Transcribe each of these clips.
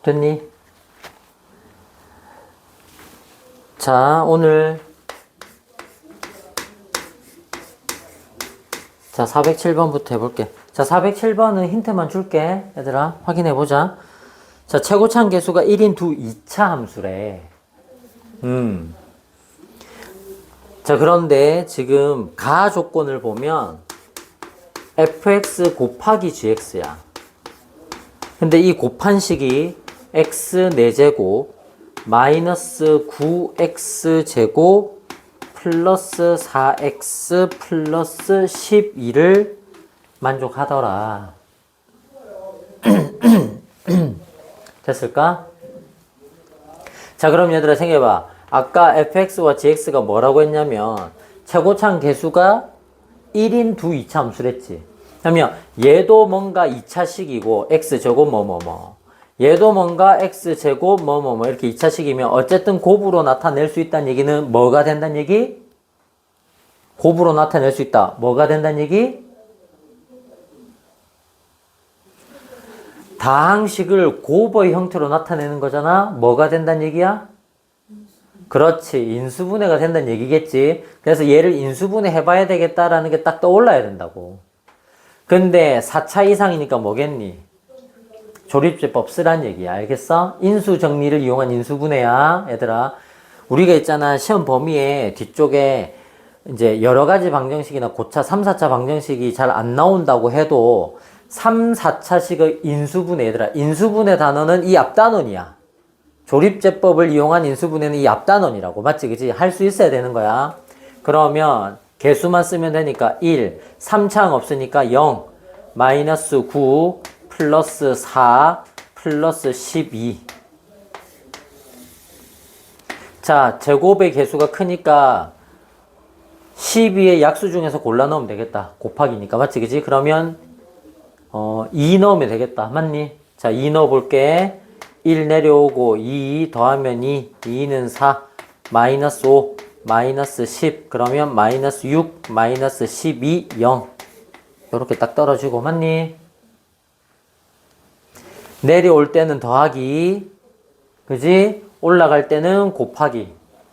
됐니? 자, 오늘 자 407번부터 해볼게. 자 407번은 힌트만 줄게. 얘들아 확인해보자. 자 최고참 계수가 1인 2차 함수래. 자 그런데 지금 가 조건을 보면 fx 곱하기 gx야. 근데 이 곱한식이 x 4제곱 마이너스 9x제곱 플러스 4x 플러스 12를 만족하더라. 됐을까? 자 그럼 얘들아 생각해봐. 아까 fx와 gx가 뭐라고 했냐면 최고참 계수가 1인 2차 함수랬지. 그러면 얘도 뭔가 2차식이고 x제곱 뭐뭐뭐 얘도 뭔가 x제곱 뭐뭐뭐 이렇게 2차식이면 어쨌든 곱으로 나타낼 수 있다는 얘기는 뭐가 된다는 얘기? 곱으로 나타낼 수 있다. 뭐가 된다는 얘기? 다항식을 곱의 형태로 나타내는 거잖아. 뭐가 된다는 얘기야? 그렇지. 인수분해가 된다는 얘기겠지. 그래서 얘를 인수분해 해봐야 되겠다라는 게 딱 떠올라야 된다고. 근데 4차 이상이니까 뭐겠니? 조립제법 쓰란 얘기야. 알겠어? 인수정리를 이용한 인수분해야. 얘들아. 우리가 있잖아. 시험 범위에 뒤쪽에 이제 여러 가지 방정식이나 고차 3, 4차 방정식이 잘 안 나온다고 해도 3, 4차식의 인수분해. 얘들아. 인수분해 단어는 이 앞단원이야. 조립제법을 이용한 인수분해는 이 앞단원이라고. 맞지? 그치? 할 수 있어야 되는 거야. 그러면 개수만 쓰면 되니까 1, 3차항 없으니까 0, 마이너스 9, 플러스 4, 플러스 12. 자, 제곱의 개수가 크니까 12의 약수 중에서 골라 넣으면 되겠다. 곱하기니까. 맞지? 그치? 그러면 2 넣으면 되겠다. 맞니? 자, 2 넣어볼게. 1 내려오고 2 더하면 2, 2는 4, 마이너스 5, 마이너스 10, 그러면 마이너스 6, 마이너스 12, 0. 요렇게 딱 떨어지고. 맞니? 내려올 때는 더하기, 그지? 올라갈 때는 곱하기.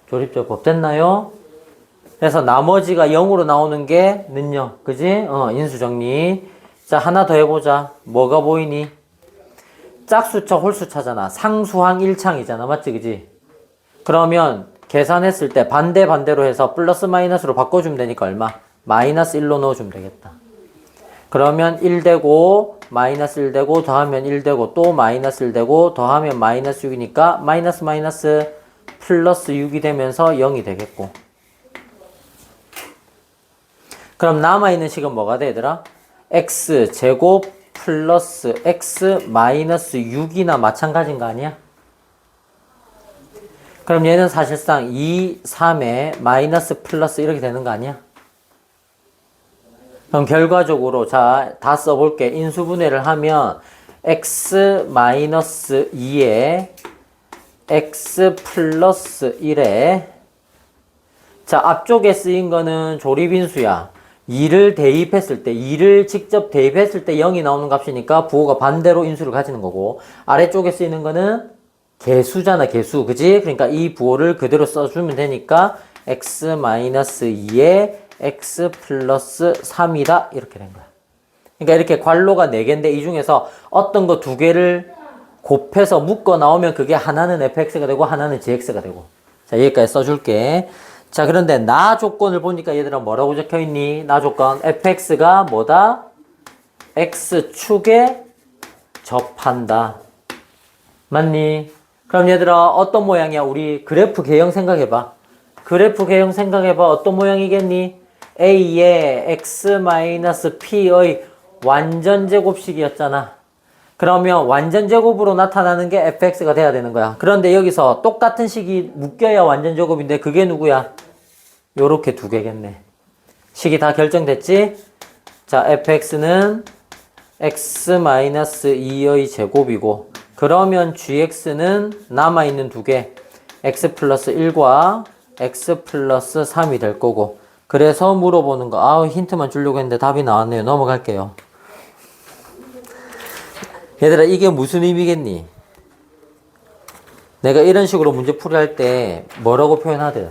조립제법 됐나요? 그래서 나머지가 0으로 나오는 게 는요, 그지? 인수정리. 자, 하나 더 해보자. 뭐가 보이니? 짝수차, 홀수차잖아. 상수항 1창이잖아. 맞지, 그지? 그러면 계산했을 때 반대로 해서 플러스 마이너스로 바꿔주면 되니까 얼마? 마이너스 1로 넣어주면 되겠다. 그러면 1 되고 마이너스 1 되고 더하면 1 되고 또 마이너스 1 되고 더하면 마이너스 6이니까 마이너스 마이너스 플러스 6이 되면서 0이 되겠고. 그럼 남아있는 식은 뭐가 돼 얘들아? x제곱 플러스 x 마이너스 6이나 마찬가지인 거 아니야? 그럼 얘는 사실상 2, 3에 마이너스 플러스 이렇게 되는 거 아니야? 그럼 결과적으로 자, 다 써볼게. 인수분해를 하면 x 마이너스 2에 x 플러스 1에 자, 앞쪽에 쓰인 거는 조립인수야. 2를 대입했을 때, 2를 직접 대입했을 때 0이 나오는 값이니까 부호가 반대로 인수를 가지는 거고, 아래쪽에 쓰이는 거는 개수잖아, 개수. 그지? 그러니까 이 부호를 그대로 써주면 되니까 x-2에 x 플러스 3이다. 이렇게 된 거야. 그러니까 이렇게 괄호가 4개인데 이 중에서 어떤 거 2개를 곱해서 묶어 나오면 그게 하나는 fx가 되고 하나는 gx가 되고. 자, 여기까지 써줄게. 자, 그런데 나 조건을 보니까 얘들아 뭐라고 적혀있니? 나 조건 fx가 뭐다? x축에 접한다. 맞니? 그럼 얘들아 어떤 모양이야? 우리 그래프 개형 생각해봐. 그래프 개형 생각해봐. 어떤 모양이겠니? a의 x-p의 완전제곱식이었잖아. 그러면 완전제곱으로 나타나는 게 fx가 돼야 되는 거야. 그런데 여기서 똑같은 식이 묶여야 완전제곱인데 그게 누구야? 요렇게 2개겠네. 식이 다 결정됐지? 자, fx는 x-2의 제곱이고, 그러면 gx는 남아있는 2개, x 플러스 1과 x 플러스 3이 될 거고. 그래서 물어보는 거. 아우, 힌트만 주려고 했는데 답이 나왔네요. 넘어갈게요. 얘들아, 이게 무슨 의미겠니? 내가 이런 식으로 문제 풀이할 때 뭐라고 표현하든.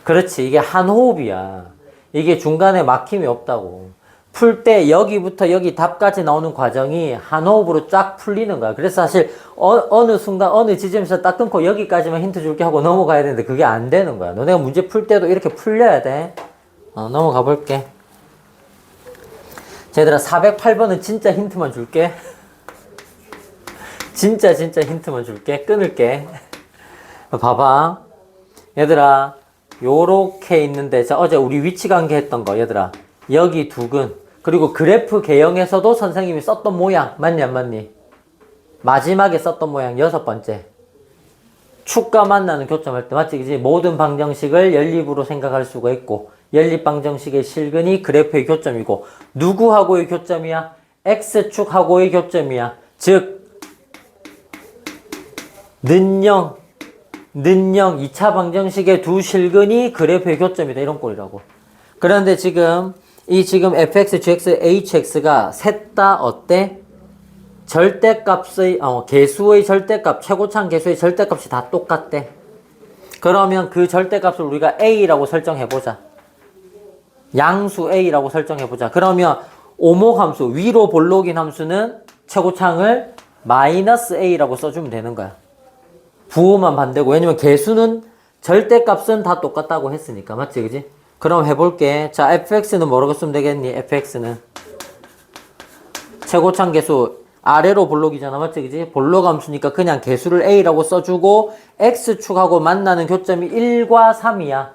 그렇지. 이게 한 호흡이야. 이게 중간에 막힘이 없다고. 풀 때 여기부터 여기 답까지 나오는 과정이 한 호흡으로 쫙 풀리는 거야. 그래서 사실 어느 순간 어느 지점에서 딱 끊고 여기까지만 힌트 줄게 하고 넘어가야 되는데 그게 안 되는 거야. 너네가 문제 풀 때도 이렇게 풀려야 돼. 넘어가 볼게. 자, 얘들아 408번은 진짜 힌트만 줄게. 진짜 힌트만 줄게. 끊을게. 봐봐. 얘들아 요렇게 있는데, 자, 어제 우리 위치 관계 했던 거, 얘들아. 여기 두근. 그리고 그래프 개형에서도 선생님이 썼던 모양. 맞니, 안 맞니? 마지막에 썼던 모양, 6번째. 축과 만나는 교점할 때, 맞지? 그지? 모든 방정식을 연립으로 생각할 수가 있고, 연립 방정식의 실근이 그래프의 교점이고, 누구하고의 교점이야? X축하고의 교점이야. 즉, 는영 2차 방정식의 두 실근이 그래프의 교점이다. 이런 꼴이라고. 그런데 지금 fx, gx, hx가 셋 다 어때? 절대값의 개수의 절대값, 최고차항 개수의 절대값이 다 똑같대. 그러면 그 절대값을 우리가 a라고 설정해보자. 양수 a라고 설정해보자. 그러면 오목함수, 위로 볼록인 함수는 최고차항을 마이너스 a라고 써주면 되는 거야. 부호만 반대고. 왜냐면 개수는 절대값은 다 똑같다고 했으니까. 맞지, 그지? 그럼 해볼게. 자, fx는 뭐라고 쓰면 되겠니? fx는 최고차항 개수 아래로 볼록이잖아. 맞지, 그지? 볼록 함수니까 그냥 개수를 a라고 써주고, x축하고 만나는 교점이 1과 3이야.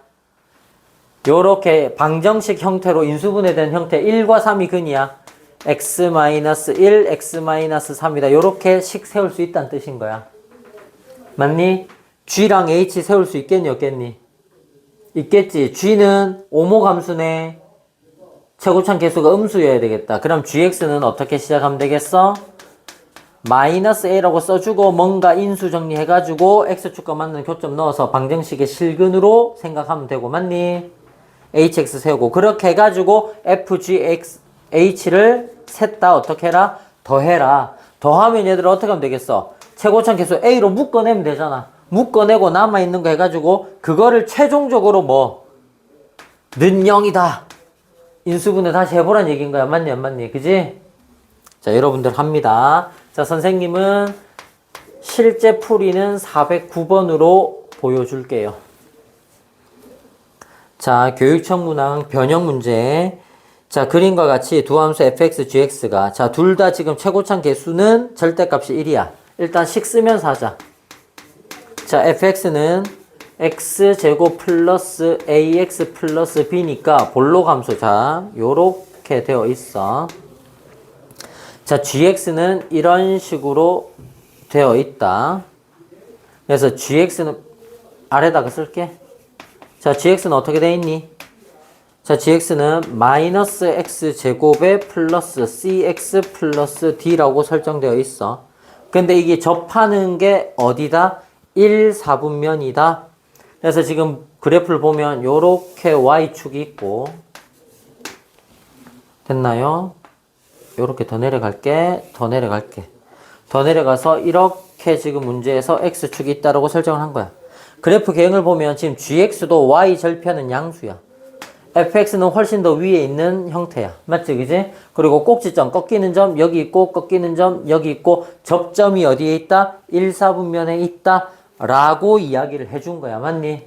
요렇게 방정식 형태로 인수분해된 형태 1과 3이 근이야. x-1, x-3이다. 요렇게 식 세울 수 있다는 뜻인 거야. 맞니? G랑 H 세울 수 있겠니, 없겠니? 있겠지. G는 오목함수네. 최고차항 개수가 음수여야 되겠다. 그럼 GX는 어떻게 시작하면 되겠어? 마이너스 A라고 써주고 뭔가 인수 정리해가지고 X축과 맞는 교점 넣어서 방정식의 실근으로 생각하면 되고. 맞니? HX 세우고. 그렇게 해가지고 FGX, H를 셋 다 어떻게 해라? 더해라. 더하면 얘들 어떻게 하면 되겠어? 최고차항 개수 A로 묶어내면 되잖아. 묶어내고 남아있는 거 해가지고 그거를 최종적으로 뭐 는 0이다. 인수분해 다시 해보란 얘기인 거야. 맞니, 안 맞니? 그지? 자, 여러분들 합니다. 자, 선생님은 실제 풀이는 409번으로 보여줄게요. 자, 교육청문항 변형 문제. 자, 그림과 같이 두 함수 fx, gx가, 자, 둘 다 지금 최고차항 개수는 절대값이 1이야. 일단 식 쓰면서 하자. 자, fx는 x제곱 플러스 ax 플러스 b니까 볼록 함수. 자, 요렇게 되어 있어. 자, gx는 이런 식으로 되어 있다. 그래서 gx는 아래다가 쓸게. 자, gx는 어떻게 되어 있니? 자, gx는 마이너스 x제곱에 플러스 cx 플러스 d라고 설정되어 있어. 근데 이게 접하는 게 어디다? 1, 4분면이다. 그래서 지금 그래프를 보면 요렇게 y축이 있고, 됐나요? 요렇게 더 내려갈게. 더 내려가서 이렇게 지금 문제에서 x축이 있다라고 설정을 한 거야. 그래프 개형을 보면 지금 gx도 y 절편은 양수야. fx는 훨씬 더 위에 있는 형태야. 맞지, 그지? 그리고 꼭지점, 꺾이는 점 여기 있고, 꺾이는 점 여기 있고, 접점이 어디에 있다? 1, 4분면에 있다 라고 이야기를 해준 거야. 맞니?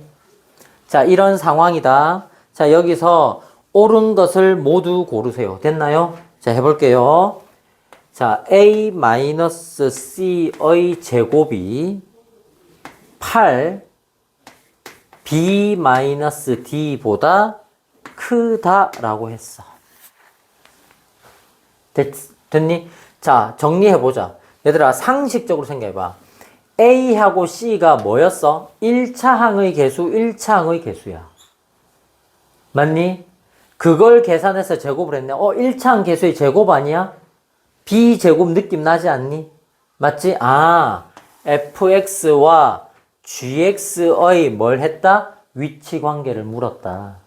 자, 이런 상황이다. 자, 여기서 옳은 것을 모두 고르세요. 됐나요? 자, 해볼게요. 자, a-c의 제곱이 8 b-d보다 크다라고 했어. 됐니? 자, 정리해보자. 얘들아, 상식적으로 생각해봐. A하고 C가 뭐였어? 1차항의 개수, 1차항의 개수야. 맞니? 그걸 계산해서 제곱을 했네. 1차항 개수의 제곱 아니야? B제곱 느낌 나지 않니? 맞지? 아, fx와 gx의 뭘 했다? 위치 관계를 물었다.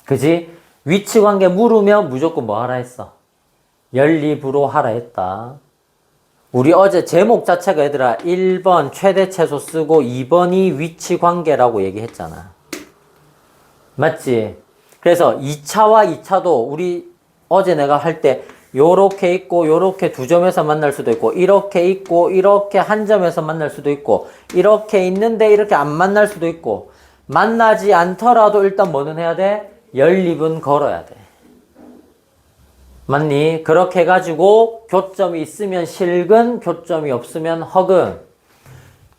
그지? 위치 관계 물으면 무조건 뭐 하라 했어? 연립으로 하라 했다. 우리 어제 제목 자체가 얘들아 1번 최대 최소 쓰고 2번이 위치 관계라고 얘기했잖아. 맞지? 그래서 2차와 2차도 우리 어제 내가 할 때 요렇게 있고 요렇게 두 점에서 만날 수도 있고 이렇게 있고 이렇게 한 점에서 만날 수도 있고 이렇게 있는데 이렇게 안 만날 수도 있고 만나지 않더라도 일단 뭐는 해야 돼? 연립은 걸어야 돼. 맞니? 그렇게 해가지고 교점이 있으면 실근, 교점이 없으면 허근.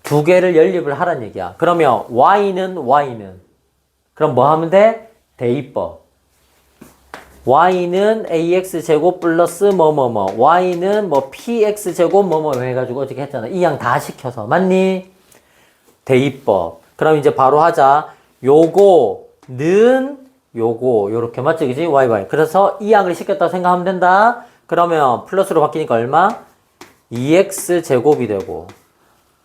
두 개를 연립을 하란 얘기야. 그러면 y는 그럼 뭐 하면 돼? 대입법. y는 ax제곱 플러스 뭐뭐뭐 y는 뭐 px제곱 뭐뭐 해가지고 어떻게 했잖아. 이 양 다 시켜서. 맞니? 대입법. 그럼 이제 바로 하자. 요거는 요거 요렇게 맞지 그지? y. 그래서 이 양을 시켰다고 생각하면 된다. 그러면 플러스로 바뀌니까 얼마? 2x제곱이 되고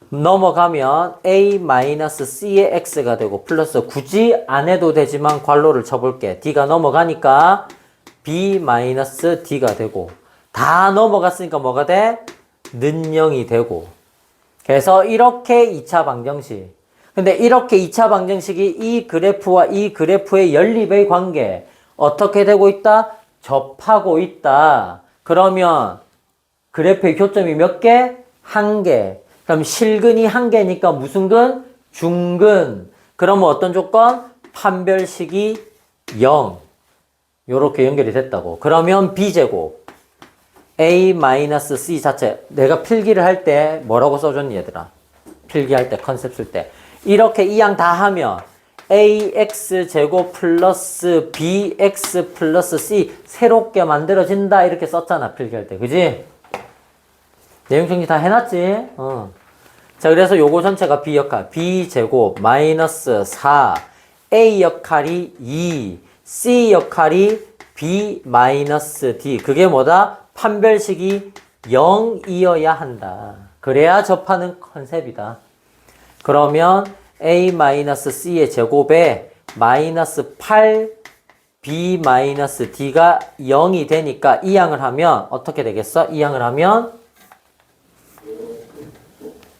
넘어가면 a-c의 x가 되고 플러스 굳이 안 해도 되지만 괄호를 쳐볼게. d가 넘어가니까 b-d가 되고 다 넘어갔으니까 뭐가 돼? 는 0이 되고 그래서 이렇게 2차 방정식. 근데 이렇게 2차 방정식이 이 그래프와 이 그래프의 연립의 관계 어떻게 되고 있다? 접하고 있다. 그러면 그래프의 교점이 몇 개? 한 개. 그럼 실근이 한 개니까 무슨 근? 중근. 그러면 어떤 조건? 판별식이 0. 요렇게 연결이 됐다고. 그러면 b제곱 a-c 자체. 내가 필기를 할 때 뭐라고 써줬니 얘들아? 필기할 때 컨셉 쓸 때. 이렇게 이 양 다 하면 ax제곱 플러스 bx 플러스 c 새롭게 만들어진다 이렇게 썼잖아 필기할 때. 그지? 내용 정리 다 해놨지? 자 그래서 요거 전체가 b 역할 b제곱 마이너스 4 a 역할이 2 c 역할이 b 마이너스 d 그게 뭐다? 판별식이 0이어야 한다. 그래야 접하는 컨셉이다. 그러면 a-c의 제곱에 마이너스 8 b-d가 0이 되니까 이 양을 하면 어떻게 되겠어? 이 양을 하면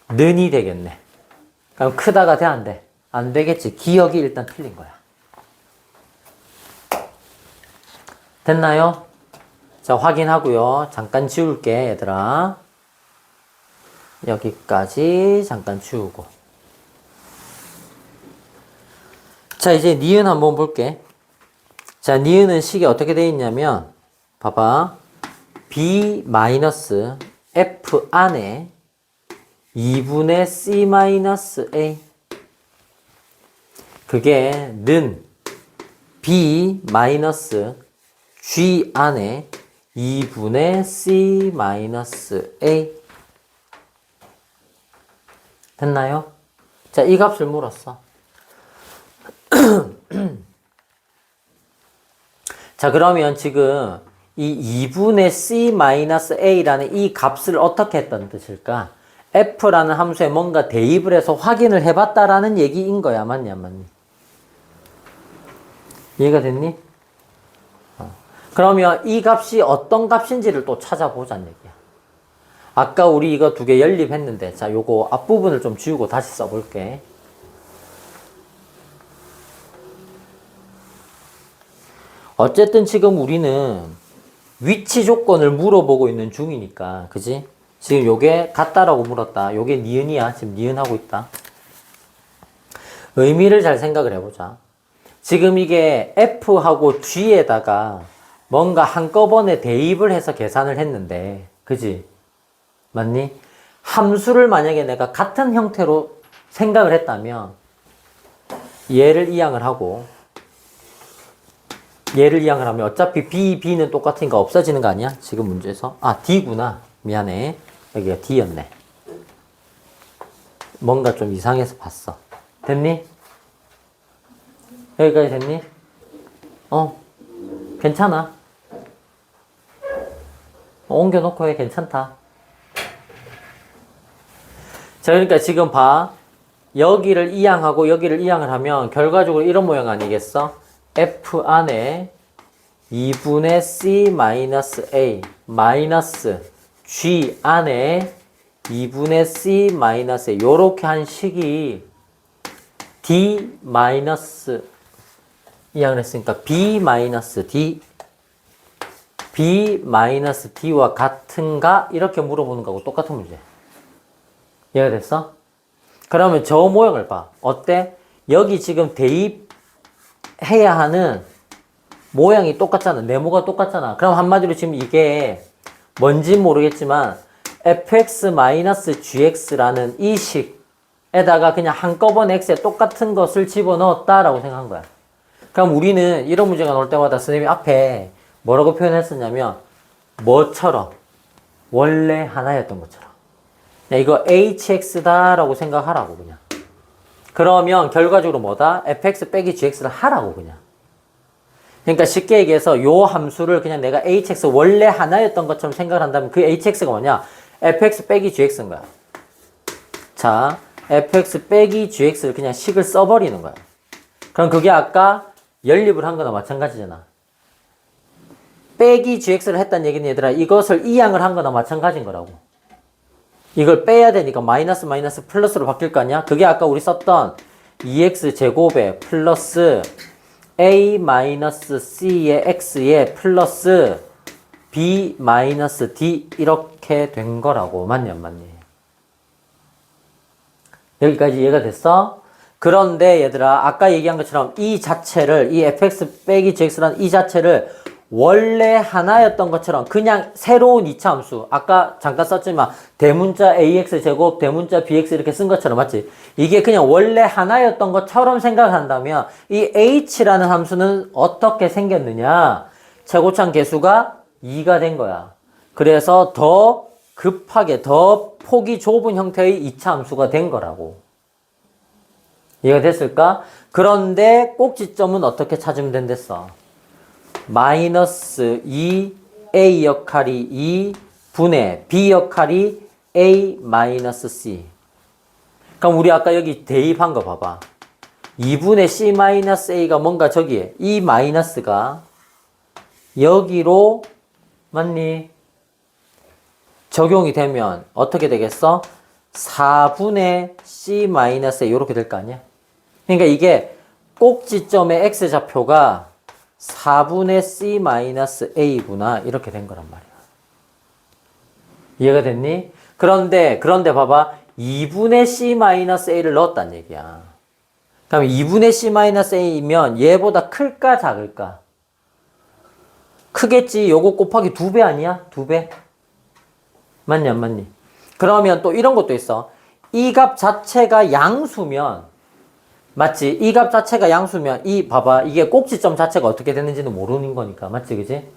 는이 되겠네. 그럼 크다가 돼? 안 돼? 안 되겠지. 기억이 일단 틀린 거야. 됐나요? 자 확인하고요. 잠깐 지울게 얘들아. 여기까지 잠깐 지우고 자 이제 니은 한번 볼게. 자 니은은 식이 어떻게 되어 있냐면 봐봐 b 마이너스 f 안에 2분의 c 마이너스 a 그게 는 b 마이너스 g 안에 2분의 c 마이너스 a 됐나요? 자 이 값을 물었어. 자 그러면 지금 이 2분의 c-a라는 이 값을 어떻게 했다는 뜻일까? f라는 함수에 뭔가 대입을 해서 확인을 해봤다라는 얘기인 거야. 맞냐 안 맞니? 이해가 됐니? 그러면 이 값이 어떤 값인지를 또 찾아보자는 얘기야. 아까 우리 이거 두 개 연립했는데 자 요거 앞부분을 좀 지우고 다시 써볼게. 어쨌든 지금 우리는 위치 조건을 물어보고 있는 중이니까 그지? 지금 요게 같다라고 물었다. 요게 니은이야. 지금 니은하고 있다. 의미를 잘 생각을 해보자. 지금 이게 F하고 G에다가 뭔가 한꺼번에 대입을 해서 계산을 했는데 그지? 맞니? 함수를 만약에 내가 같은 형태로 생각을 했다면 얘를 이항을 하고 얘를 이항을 하면 어차피 B, B는 똑같으니까 없어지는 거 아니야? 지금 문제에서. 아, D구나. 미안해. 여기가 D였네. 뭔가 좀 이상해서 봤어. 됐니? 여기까지 됐니? 괜찮아. 옮겨놓고 해. 괜찮다. 자, 그러니까 지금 봐. 여기를 이항하고 여기를 이항을 하면 결과적으로 이런 모양 아니겠어? F 안에 2분의 C-A 마이너스 G 안에 2분의 c 마이너스 a 요렇게 한 식이 d 마이너스 이항을 했으니까 b 마이너스 d와 같은가? 이렇게 물어보는 거하고 똑같은 문제. 이해가 됐어? 그러면 저 모형을 봐. 어때? 여기 지금 대입해야 하는 모양이 똑같잖아. 네모가 똑같잖아. 그럼 한마디로 지금 이게 뭔지 모르겠지만 fx-gx라는 이 식에다가 그냥 한꺼번에 x에 똑같은 것을 집어넣었다라고 생각한 거야. 그럼 우리는 이런 문제가 나올 때마다 선생님이 앞에 뭐라고 표현했었냐면 뭐처럼? 원래 하나였던 것처럼. 이거 hx다라고 생각하라고 그냥. 그러면 결과적으로 뭐다? fx 빼기 gx를 하라고 그냥. 그러니까 쉽게 얘기해서 요 함수를 그냥 내가 hx 원래 하나였던 것처럼 생각을 한다면 그 hx가 뭐냐? fx 빼기 gx인 거야. 자, fx 빼기 gx를 그냥 식을 써버리는 거야. 그럼 그게 아까 연립을 한 거나 마찬가지잖아. 빼기 gx를 했다는 얘기는 얘들아 이것을 이항을 한 거나 마찬가지인 거라고. 이걸 빼야 되니까 마이너스 플러스로 바뀔 거 아니야? 그게 아까 우리 썼던 2x 제곱에 플러스 a 마이너스 c의 x에 플러스 b 마이너스 d 이렇게 된 거라고. 맞니 안 맞니? 여기까지 이해가 됐어? 그런데 얘들아 아까 얘기한 것처럼 이 자체를 이 fx 빼기 gx라는 이 자체를 원래 하나였던 것처럼 그냥 새로운 이차함수 아까 잠깐 썼지만 대문자 ax제곱 대문자 bx 이렇게 쓴 것처럼 맞지? 이게 그냥 원래 하나였던 것처럼 생각한다면 이 h라는 함수는 어떻게 생겼느냐? 최고창 개수가 2가 된 거야. 그래서 더 급하게 더 폭이 좁은 형태의 이차함수가 된 거라고. 이해가 됐을까? 그런데 꼭지점은 어떻게 찾으면 된댔어? 마이너스 2a 역할이 2분의 b 역할이 a 마이너스 c. 그럼 우리 아까 여기 대입한 거 봐봐. 2분의 c 마이너스 a가 뭔가 저기에 이 마이너스가 여기로 맞니? 적용이 되면 어떻게 되겠어? 4분의 c 마이너스 a 이렇게 될 거 아니야? 그러니까 이게 꼭지점의 x좌표가 4분의 c 마이너스 a구나 이렇게 된 거란 말이야. 이해가 됐니? 그런데 봐봐 2분의 c 마이너스 a를 넣었단 얘기야. 그럼 2분의 c 마이너스 a이면 얘보다 클까 작을까? 크겠지. 요거 곱하기 2배 아니야? 2배? 맞니 안 맞니? 그러면 또 이런 것도 있어. 이 값 자체가 양수면 맞지? 이 값 자체가 양수면 봐봐 이게 꼭지점 자체가 어떻게 되는지는 모르는 거니까 맞지 그지?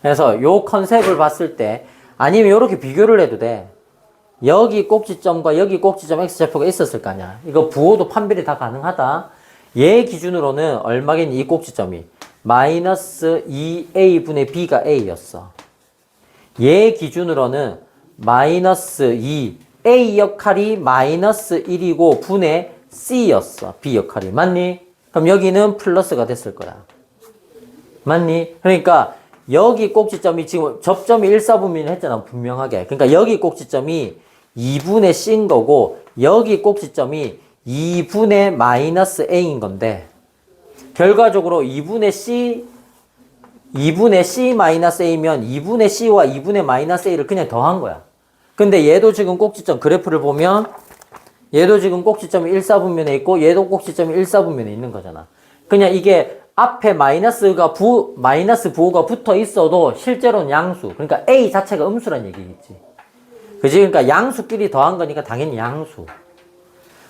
그래서 요 컨셉을 봤을 때 아니면 요렇게 비교를 해도 돼. 여기 꼭지점과 여기 꼭지점 x좌표가 있었을 거 아니야. 이거 부호도 판별이 다 가능하다. 얘 기준으로는 얼마겠니? 이 꼭지점이 마이너스 2a분의 b가 a였어. 얘 기준으로는 마이너스 2a 역할이 마이너스 1이고 분의 c였어. b 역할이. 맞니? 그럼 여기는 플러스가 됐을 거야. 맞니? 그러니까 여기 꼭지점이 지금 접점이 1,4분면을 했잖아. 분명하게. 그러니까 여기 꼭지점이 2분의 c인 거고 여기 꼭지점이 2분의 마이너스 a인 건데 결과적으로 2분의 c 마이너스 a면 2분의 c와 2분의 마이너스 a를 그냥 더한 거야. 근데 얘도 지금 꼭지점 그래프를 보면 얘도 지금 꼭지점이 1,4분면에 있고 얘도 꼭지점이 1,4분면에 있는 거잖아. 그냥 이게 앞에 마이너스 부호가 붙어 있어도 실제로는 양수. 그러니까 a 자체가 음수란 얘기겠지. 그지? 그러니까 양수끼리 더한 거니까 당연히 양수.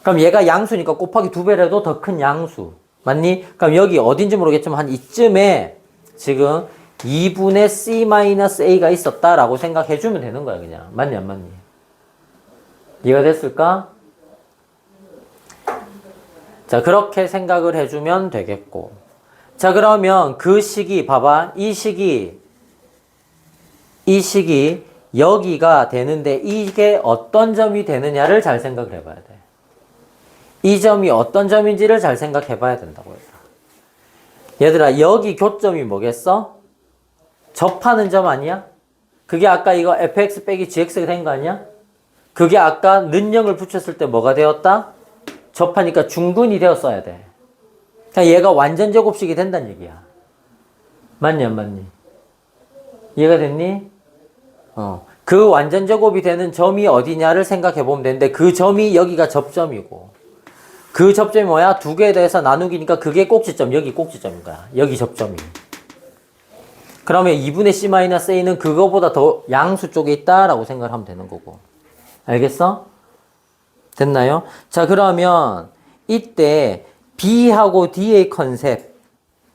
그럼 얘가 양수니까 곱하기 2배라도 더 큰 양수. 맞니? 그럼 여기 어딘지 모르겠지만 한 이쯤에 지금 2분의 c-a가 있었다라고 생각해주면 되는 거야 그냥. 맞니 안 맞니? 이해가 됐을까? 자 그렇게 생각을 해주면 되겠고 자 그러면 그 식이 봐봐 이 식이 여기가 되는데 이게 어떤 점이 되느냐를 잘 생각을 해봐야 돼. 이 점이 어떤 점인지를 잘 생각해 봐야 된다고 얘들아 여기 교점이 뭐겠어? 접하는 점 아니야? 그게 아까 이거 fx 빼기 gx가 된 거 아니야? 그게 아까 는영을 붙였을 때 뭐가 되었다? 접하니까 중근이 되었어야 돼. 그러니까 얘가 완전 제곱식이 된다는 얘기야. 맞니 안 맞니? 이해가 됐니? 그 완전 제곱이 되는 점이 어디냐를 생각해 보면 되는데 그 점이 여기가 접점이고 그 접점이 뭐야? 두 개에 대해서 나누기니까 그게 꼭지점, 여기 꼭지점인 거야. 여기 접점이. 그러면 2분의 C-A는 그거보다 더 양수 쪽에 있다라고 생각을 하면 되는 거고. 알겠어? 됐나요? 자, 그러면 이때 B하고 D의 컨셉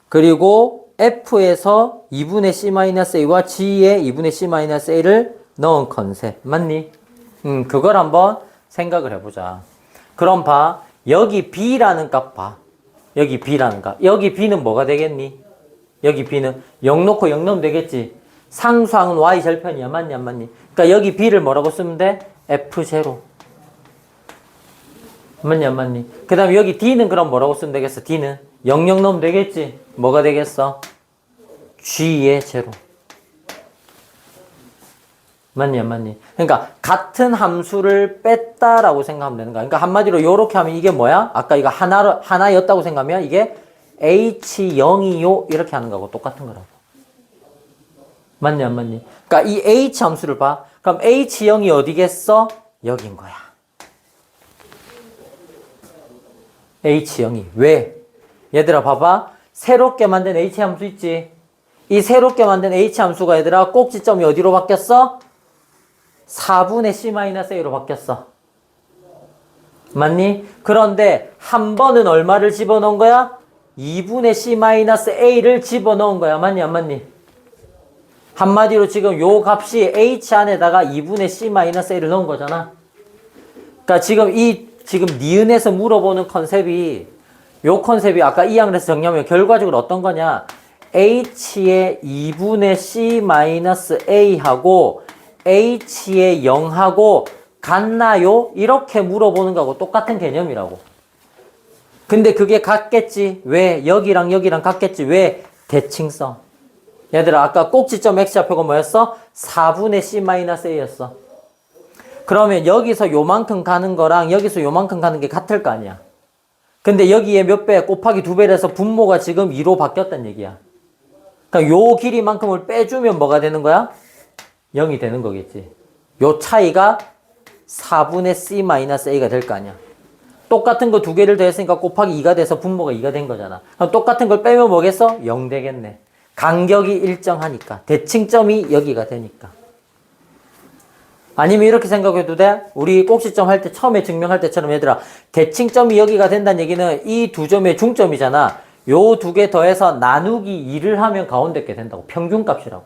그리고 F에서 2분의 C-A와 G의 2분의 C-A를 넣은 컨셉. 맞니? 그걸 한번 생각을 해보자. 그럼 봐. 여기 B라는 값 봐. 여기 B라는 값. 여기 B는 뭐가 되겠니? 여기 B는 0 놓고 0 넣으면 되겠지. 상수항은 Y 절편이야. 맞니 안 맞니? 그러니까 여기 B를 뭐라고 쓰면 돼? F0. 맞니 안 맞니? 그 다음에 여기 D는 그럼 뭐라고 쓰면 되겠어? D는 0 넣으면 되겠지. 뭐가 되겠어? G의 제로. 맞니 안 맞니? 그러니까 같은 함수를 뺐다라고 생각하면 되는 거야. 그러니까 한마디로 요렇게 하면 이게 뭐야? 아까 이거 하나였다고 생각하면 이게 H0이요 이렇게 하는 거하고 똑같은 거라고. 맞니 안 맞니? 그러니까 이 H 함수를 봐. 그럼 H0이 어디겠어? 여긴 거야. H0이 왜? 얘들아 봐봐. 새롭게 만든 H 함수 있지? 이 새롭게 만든 H 함수가 얘들아 꼭지점이 어디로 바뀌었어? 4분의 C-A로 바뀌었어. 맞니? 그런데 한 번은 얼마를 집어넣은 거야? 2분의 C-A를 집어넣은 거야. 맞니 안 맞니? 한마디로 지금 요 값이 H 안에다가 2분의 C-A를 넣은 거잖아. 그러니까 지금 니은에서 물어보는 컨셉이 요 컨셉이 아까 2항에서 정리하면 결과적으로 어떤 거냐? H의 2분의 C-A하고 H의 0하고 같나요? 이렇게 물어보는 거하고 똑같은 개념이라고. 근데 그게 같겠지. 왜? 여기랑 여기랑 같겠지. 왜? 대칭성. 얘들아 아까 꼭지점 X좌표가 뭐였어? 4분의 C-A였어. 그러면 여기서 요만큼 가는 거랑 여기서 요만큼 가는 게 같을 거 아니야. 근데 여기에 몇 배? 곱하기 2배라서 분모가 지금 2로 바뀌었단 얘기야. 그러니까 요 길이만큼을 빼주면 뭐가 되는 거야? 0이 되는 거겠지. 요 차이가 4분의 C-A가 될 거 아니야. 똑같은 거 두 개를 더했으니까 곱하기 2가 돼서 분모가 2가 된 거잖아. 그럼 똑같은 걸 빼면 뭐겠어? 0 되겠네. 간격이 일정하니까. 대칭점이 여기가 되니까. 아니면 이렇게 생각해도 돼? 우리 꼭지점 할 때 처음에 증명할 때처럼 얘들아 대칭점이 여기가 된다는 얘기는 이 두 점의 중점이잖아. 요 두 개 더해서 나누기 2를 하면 가운데 게 된다고. 평균값이라고.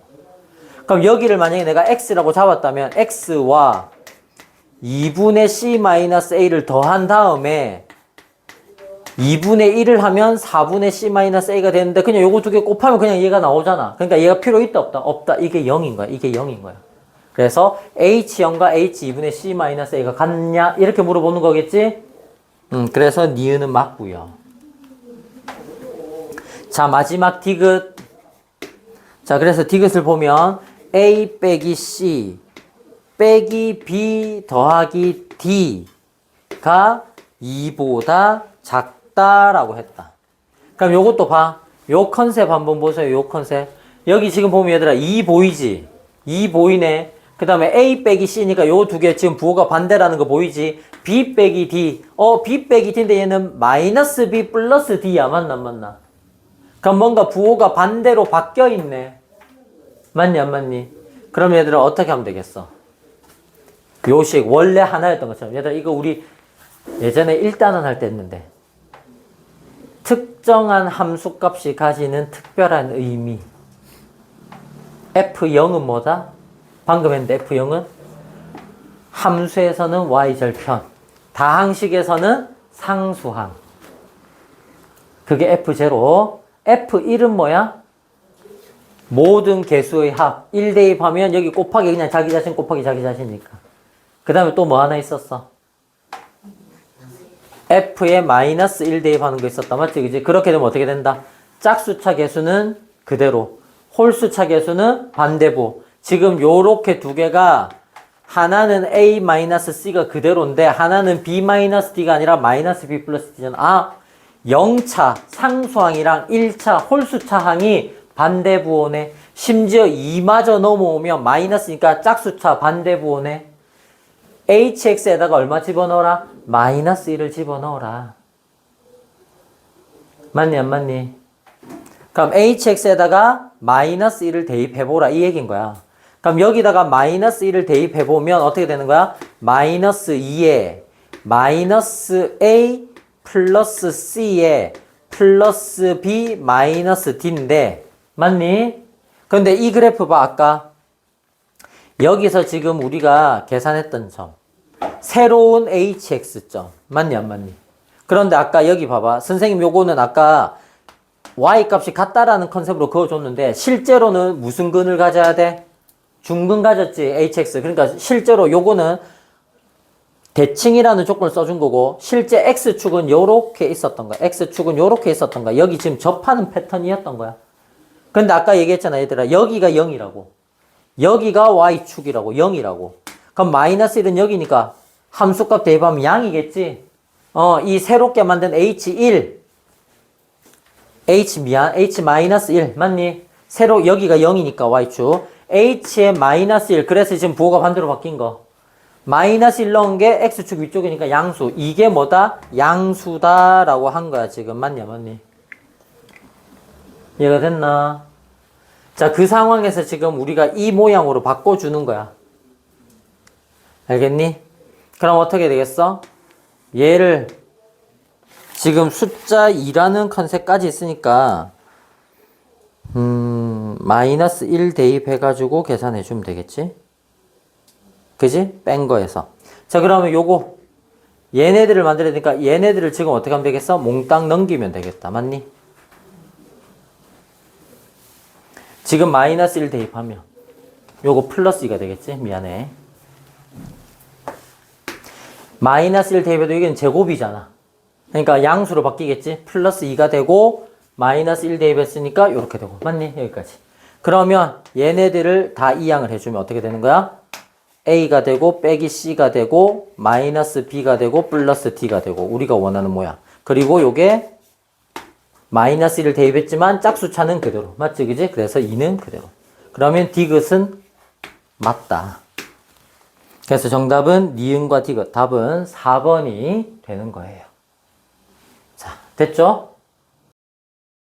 그럼 여기를 만약에 내가 x라고 잡았다면 x와 2분의 C-A를 더한 다음에 2분의 1을 하면 4분의 C-A가 되는데 그냥 요거 두 개 곱하면 그냥 얘가 나오잖아. 그러니까 얘가 필요 있다 없다? 없다. 이게 0인 거야. 이게 0인 거야. 그래서 H0과 H2분의 C-A가 같냐? 이렇게 물어보는 거겠지? 그래서 니은은 맞고요. 자, 마지막 디귿. 자, 그래서 디귿을 보면 A 빼기 C 빼기 B 더하기 D가 2보다 작다라고 했다. 그럼 요것도 봐. 요 컨셉 한번 보세요. 요 컨셉. 여기 지금 보면 얘들아 2 보이지? 2 보이네. 그 다음에 A 빼기 C니까 요 두 개 지금 부호가 반대라는 거 보이지? B 빼기 D. B 빼기 D인데 얘는 마이너스 B 플러스 D야. 맞나 안 맞나? 그럼 뭔가 부호가 반대로 바뀌어 있네. 맞니 안 맞니? 그럼 얘들아 어떻게 하면 되겠어? 요식 원래 하나였던 것처럼. 얘들아 이거 우리 예전에 1단원 할 때 했는데 특정한 함수값이 가지는 특별한 의미. F0은 뭐다? 방금 했는데 F0은 함수에서는 Y절편, 다항식에서는 상수항. 그게 F0. F1은 뭐야? 모든 개수의 합. 1대2 하면 여기 곱하기 그냥 자기 자신 곱하기 자기 자신이니까. 그 다음에 또 뭐 하나 있었어? F에 마이너스 1대2 하는 거 있었다. 맞지? 그지? 그렇게 되면 어떻게 된다? 짝수차 개수는 그대로. 홀수차 개수는 반대부. 지금 요렇게 두 개가 하나는 A-C가 그대로인데 하나는 B-D가 아니라 마이너스 B 플러스 D잖아. 아, 0차 상수항이랑 1차 홀수차항이 반대부호네. 심지어 2마저 넘어오면 마이너스니까 짝수차 반대부호네. hx에다가 얼마 집어넣어라? 마이너스 1을 집어넣어라. 맞니 안 맞니? 그럼 hx에다가 마이너스 1을 대입해보라 이 얘기인 거야. 그럼 여기다가 마이너스 1을 대입해보면 어떻게 되는 거야? 마이너스 2에 마이너스 a 플러스 c에 플러스 b 마이너스 d인데 맞니? 근데 이 그래프 봐 아까 여기서 지금 우리가 계산했던 점 새로운 hx점 맞니 안 맞니? 그런데 아까 여기 봐봐 선생님 요거는 아까 y 값이 같다라는 컨셉으로 그어줬는데 실제로는 무슨 근을 가져야 돼? 중근 가졌지 hx. 그러니까 실제로 요거는 대칭이라는 조건을 써준 거고 실제 x축은 요렇게 있었던 거야. x축은 요렇게 있었던 거야. 여기 지금 접하는 패턴이었던 거야. 근데 아까 얘기했잖아 얘들아 여기가 0이라고 여기가 y축이라고 0이라고 그럼 마이너스 1은 여기니까 함수값 대입하면 양이겠지. 이 새롭게 만든 h1 h-1 맞니? 새로 여기가 0이니까 y축 h의 마이너스 1 그래서 지금 부호가 반대로 바뀐 거 마이너스 1 넣은 게 x축 위쪽이니까 양수 이게 뭐다? 양수다 라고 한 거야 지금 맞냐 맞니? 이해가 됐나? 자, 그 상황에서 지금 우리가 이 모양으로 바꿔주는 거야. 알겠니? 그럼 어떻게 되겠어? 얘를 지금 숫자 2라는 컨셉까지 있으니까 마이너스 1 대입해가지고 계산해주면 되겠지? 그지? 뺀 거에서. 자, 그러면 요거 얘네들을 만들어야 되니까 얘네들을 지금 어떻게 하면 되겠어? 몽땅 넘기면 되겠다. 맞니? 지금 마이너스 1 대입하면 요거 플러스 2가 되겠지? 미안해. 마이너스 1 대입해도 이건 제곱이잖아. 그러니까 양수로 바뀌겠지? 플러스 2가 되고 마이너스 1 대입했으니까 이렇게 되고 맞니? 여기까지. 그러면 얘네들을 다 이항을 해주면 어떻게 되는 거야? A가 되고 빼기 C가 되고 마이너스 B가 되고 플러스 D가 되고 우리가 원하는 모양. 그리고 요게 마이너스 1을 대입했지만 짝수차는 그대로. 맞지? 그지? 그래서 2는 그대로. 그러면 디귿은 맞다. 그래서 정답은 니은과 디귿. 답은 4번이 되는 거예요. 자, 됐죠?